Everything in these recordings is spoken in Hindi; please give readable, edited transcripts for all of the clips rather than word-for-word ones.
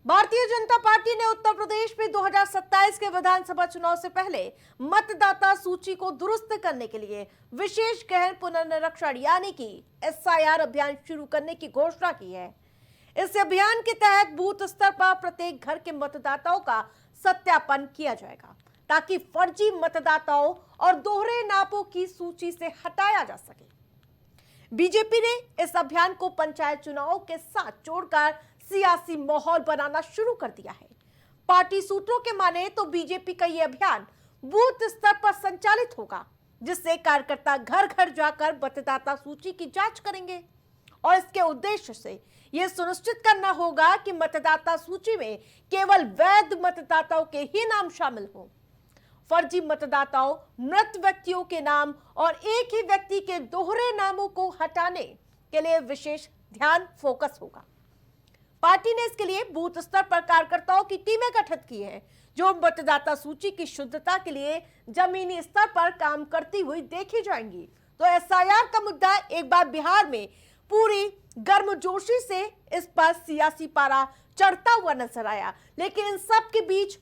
भारतीय जनता पार्टी ने उत्तर प्रदेश में 2027 के विधानसभा चुनाव से पहले मतदाता सूची को दुरुस्त करने के लिए विशेष गहन पुनर्निरीक्षण यानी कि एसआईआर अभियान शुरू करने की घोषणा की है। इस अभियान के तहत बूथ स्तर पर प्रत्येक घर के मतदाताओं का सत्यापन किया जाएगा ताकि फर्जी मतदाताओं और दोहरे नापों की सूची से हटाया जा सके। बीजेपी ने इस अभियान को पंचायत चुनावों के साथ जोड़कर सियासी माहौल बनाना शुरू कर दिया है। पार्टी सूत्रों के माने तो बीजेपी का यह अभियान बूथ स्तर पर संचालित होगा, जिससे कार्यकर्ता घर घर जाकर मतदाता सूची की जांच करेंगे और इसके उद्देश्य से यह सुनिश्चित करना होगा कि मतदाता सूची में केवल वैध मतदाताओं के ही नाम शामिल हों। फर्जी मतदाताओं, मृत व्यक्तियों के नाम और एक ही व्यक्ति के दोहरे नामों को हटाने के लिए विशेष ध्यान फोकस होगा। पार्टी ने इसके लिए बूथ स्तर पर कार्यकर्ताओं की टीमें गठित की हैं, जो मतदाता सूची की शुद्धता के लिए जमीनी स्तर पर काम करती हुई देखी जाएंगी। तो एसआईआर का मुद्दा एक बार बिहार में पूरी गर्मजोशी से इस पर सियासी पारा चढ़ता हुआ नजर आया, लेकिन इन सब के बीच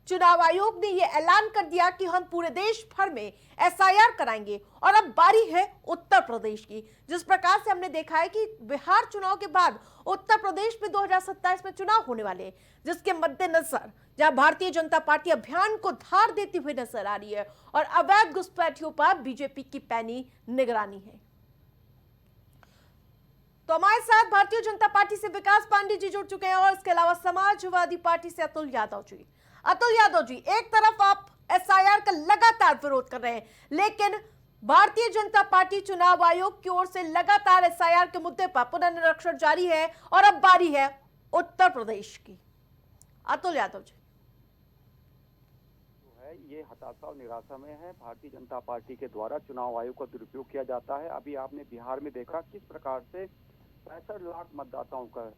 चुनाव आयोग ने यह ऐलान कर दिया कि हम पूरे देश भर में एसआईआर कराएंगे। और अब बारी है उत्तर प्रदेश की। जिस प्रकार से हमने देखा है कि बिहार चुनाव के बाद उत्तर प्रदेश में 2027 में चुनाव होने वाले, जिसके मद्देनजर जहां भारतीय जनता पार्टी अभियान को धार देती हुई नजर आ रही है और अवैध घुसपैठियों पर बीजेपी की पैनी निगरानी है। तो हमारे साथ भारतीय जनता पार्टी से विकास पांडे जी जुड़ चुके हैं और इसके अलावा समाजवादी पार्टी से अतुल यादव जी। अतुल यादव जी, एक तरफ आप एसआईआर का लगातार विरोध कर रहे हैं, लेकिन भारतीय जनता पार्टी चुनाव आयोग की ओर से लगातार एसआईआर के मुद्दे पर पुनर्निरीक्षण जारी है और अब बारी है उत्तर प्रदेश की। अतुल यादव जी, ये हताशा और निराशा में है। भारतीय जनता पार्टी के द्वारा चुनाव आयोग का दुरुपयोग किया जाता है। अभी आपने बिहार में देखा किस प्रकार से 65 लाख मतदाताओं का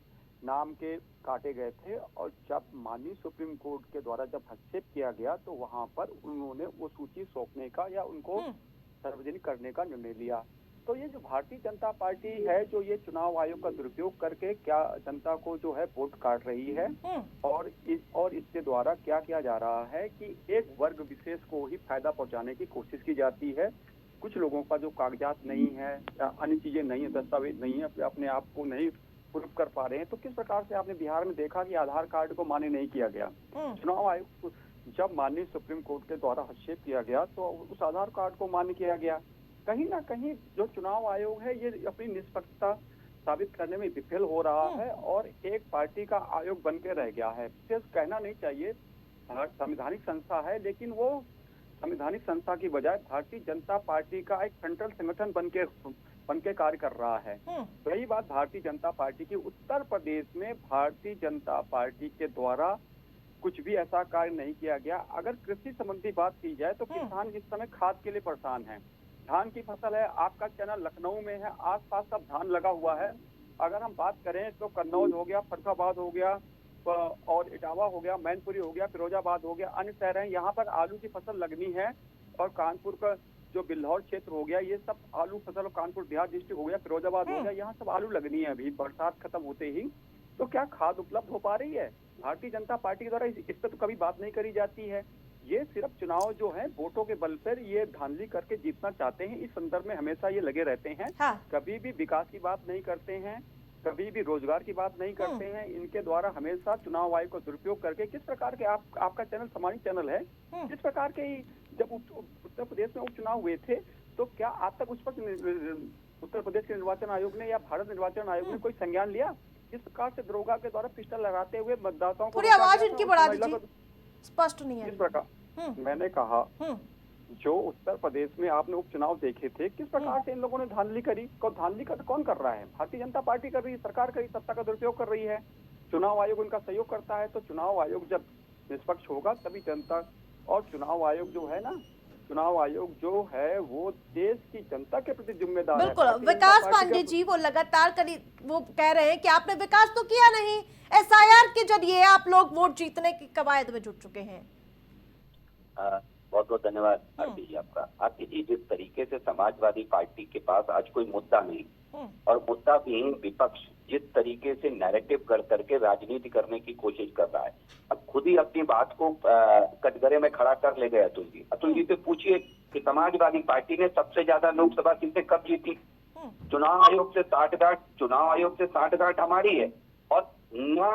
नाम के काटे गए थे और जब माननीय सुप्रीम कोर्ट के द्वारा जब हस्तक्षेप किया गया तो वहां पर उन्होंने वो सूची सौंपने का या उनको सार्वजनिक करने का निर्णय लिया। तो ये जो भारतीय जनता पार्टी है, जो ये चुनाव आयोग का दुरुपयोग करके क्या जनता को जो है वोट काट रही है और इसके द्वारा क्या किया जा रहा है कि एक वर्ग विशेष को ही फायदा पहुंचाने की कोशिश की जाती है। कुछ लोगों का जो कागजात नहीं है या अन्य चीजें नहीं है, दस्तावेज नहीं है, अपने आप को नहीं प्रूफ कर पा रहे हैं। तो किस प्रकार से आपने बिहार में देखा कि आधार कार्ड को मान्य नहीं किया गया। चुनाव आयोग जब माननीय सुप्रीम कोर्ट के द्वारा हस्तक्षेप किया गया तो उस आधार कार्ड को मान्य किया गया। कहीं ना कहीं जो चुनाव आयोग है ये अपनी निष्पक्षता साबित करने में विफल हो रहा है और एक पार्टी का आयोग बन के रह गया है। सिर्फ कहना नहीं चाहिए, संवैधानिक संस्था है, लेकिन वो संवैधानिक संस्था की बजाय भारतीय जनता पार्टी का एक सेंट्रल संगठन बन के कार्य कर रहा है। रही बात भारतीय जनता पार्टी की, उत्तर प्रदेश में भारतीय जनता पार्टी के द्वारा कुछ भी ऐसा कार्य नहीं किया गया। अगर कृषि संबंधी बात की जाए तो किसान इस समय खाद के लिए परेशान है। धान की फसल है, आपका चैनल लखनऊ में है, आसपास सब धान लगा हुआ है। अगर हम बात करें तो कन्नौज हो गया, फर्रुखाबाद हो गया और इटावा हो गया, मैनपुरी हो गया, फिरोजाबाद हो गया, अन्य शहर हैं, यहाँ पर आलू की फसल लगनी है। और कानपुर का जो बिल्हौर क्षेत्र हो गया, ये सब आलू फसल, कानपुर बिहार डिस्ट्रिक्ट हो गया, फिरोजाबाद हो गया, यहाँ सब आलू लगनी है अभी बरसात खत्म होते ही। तो क्या खाद उपलब्ध हो पा रही है? भारतीय जनता पार्टी के द्वारा इस पर तो कभी बात नहीं करी जाती है। ये सिर्फ चुनाव जो है वोटों के बल पर ये धांधली करके जीतना चाहते हैं। इस संदर्भ में हमेशा ये लगे रहते हैं। कभी भी विकास की बात नहीं करते हैं, कभी भी रोजगार की बात नहीं करते हैं। इनके द्वारा हमेशा चुनाव आयोग का दुरुपयोग करके किस प्रकार के आपका चैनल सामान्य चैनल है, किस प्रकार के जब उत्तर प्रदेश में उपचुनाव हुए थे तो क्या आज तक उस पर उत्तर प्रदेश के निर्वाचन आयोग ने या भारत निर्वाचन आयोग ने कोई संज्ञान लिया? किस प्रकार से दरोगा के द्वारा पिस्टल लगाते हुए मतदाताओं को आवाज इनकी बढ़ा दीजिए, स्पष्ट नहीं है। किस प्रकार मैंने कहा जो उत्तर प्रदेश में आपने उपचुनाव देखे थे, किस प्रकार से इन लोगों ने धांधली करी। धांधली कौन कर रहा है? भारतीय जनता पार्टी कर रही है, सरकार कर रही, सत्ता का दुरुपयोग कर रही है। चुनाव आयोग उनका सहयोग करता है। तो चुनाव आयोग जब निष्पक्ष होगा तभी जनता, और चुनाव आयोग जो है ना, चुनाव आयोग जो है वो देश की जनता के प्रति जिम्मेदार है। बिल्कुल, विकास पांडे जी वो लगातार वो कह रहे हैं कि आपने विकास तो किया नहीं, एसआईआर के जरिए आप लोग वोट जीतने की कवायद में जुट चुके हैं। बहुत बहुत धन्यवाद आरती जी आपका। आरती जी, जिस तरीके से समाजवादी पार्टी के पास आज कोई मुद्दा नहीं और मुद्दा विहीन विपक्ष जिस तरीके से नैरेटिव कर करके राजनीति करने की कोशिश कर रहा है, अब खुद ही अपनी बात को कटघरे में खड़ा कर ले गए अतुल जी। अतुल जी से पूछिए कि समाजवादी पार्टी ने सबसे ज्यादा लोकसभा सीटें कब जीती? चुनाव आयोग से 60 गांठ हमारी है। और ना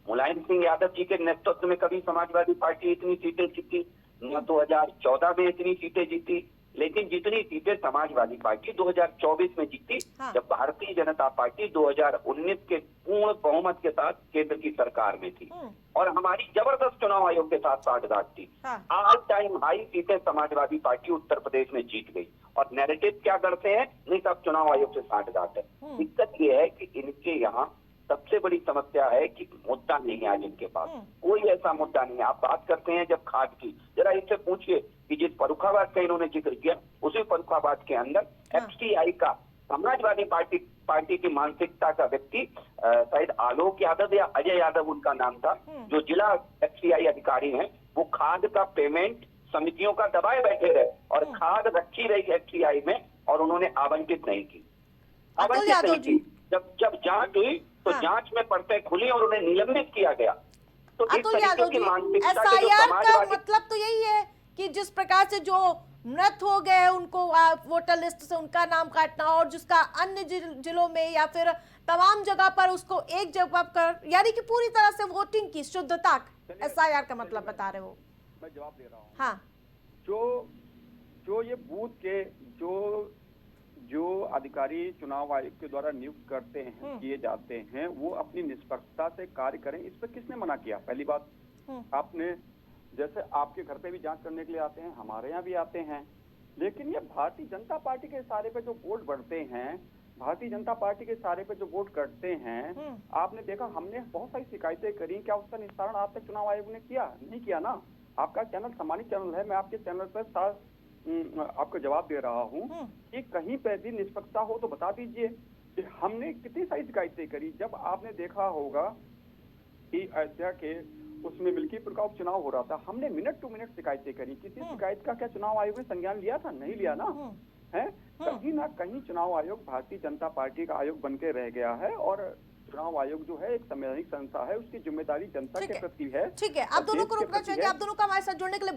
मुलायम सिंह यादव जी के नेतृत्व में कभी समाजवादी पार्टी इतनी सीटें जीती, न 2014 में इतनी सीटें जीती, लेकिन जितनी सीटें समाजवादी पार्टी 2024 में जीती, जब भारतीय जनता पार्टी 2019 के पूर्ण बहुमत के साथ केंद्र की सरकार में थी और हमारी जबरदस्त चुनाव आयोग के साथ 60 गांठ थी। ऑल टाइम हाई सीटें समाजवादी पार्टी उत्तर प्रदेश में जीत गई। और नैरेटिव क्या करते हैं? नहीं साहब, चुनाव आयोग से 60 गांठ है। दिक्कत ये है कि इनके यहाँ सबसे बड़ी समस्या है कि मुद्दा नहीं है आज इनके पास, कोई ऐसा मुद्दा नहीं है। आप बात करते हैं जब खाद की, जरा इससे पूछिए कि जिस फर्रुखाबाद का इन्होंने जिक्र किया, उसी फर्रुखाबाद के अंदर एफसीआई का समाजवादी पार्टी की मानसिकता का व्यक्ति शायद आलोक यादव या अजय यादव उनका नाम था, जो जिला एफसीआई अधिकारी हैं, वो खाद का पेमेंट समितियों का दबाए बैठे रहे और खाद रखी रही एफसीआई में और उन्होंने आवंटित नहीं की। आवंटित नहीं की। जब जांच हुई तो जांच में पर्चे खुली और उन्हें निलंबित किया गया। तो इस तरीके की मानसिकता के जो समाजवादी का मतलब तो यही है कि जिस प्रकार से जो मृत हो गए उनको वोटर लिस्ट से उनका नाम काटना और जिसका अन्य जिलों में या फिर तमाम जगह पर उसको एक जगह पर, यानी कि पूरी तरह से वोटिंग की शुद्धता, एसआईआर का मतलब बता रहे हो। मैं जवाब दे रहा हूँ। हाँ, जो ये बूथ के जो अधिकारी चुनाव आयोग के द्वारा नियुक्त करते हैं, किए जाते हैं, वो अपनी निष्पक्षता से कार्य करें, इस पर किसने मना किया? पहली बात, आपने जैसे आपके घर पे भी जांच करने के लिए आते हैं, हमारे यहाँ भी आते हैं, लेकिन ये भारतीय जनता पार्टी के इशारे पे जो वोट बढ़ते हैं, भारतीय जनता पार्टी के इशारे पे जो वोट करते हैं, आपने देखा हमने बहुत सारी शिकायतें करी, क्या उसका निस्तारण आज तक चुनाव आयोग ने किया? नहीं किया ना। आपका चैनल सम्मानित चैनल है, मैं आपके चैनल पर आपको जवाब दे रहा हूँ कि कहीं पे भी निष्पक्षता हो तो बता दीजिए कि हमने कितनी सारी शिकायतें करी। जब आपने देखा होगा कि अयोध्या के उसमें मिल्कीपुर का उपचुनाव हो रहा था, हमने मिनट टू मिनट शिकायतें करी। किसी शिकायत का क्या चुनाव आयोग ने संज्ञान लिया था? नहीं लिया ना है। कहीं ना कहीं चुनाव आयोग भारतीय जनता पार्टी का आयोग बन के रह गया है और चुनाव आयोग जो है एक संवैधानिक संस्था है, उसकी जिम्मेदारी जनता के प्रति है। ठीक है, आप दोनों को रोकना चाहिए। आप दोनों का हमारे साथ जुड़ने के लिए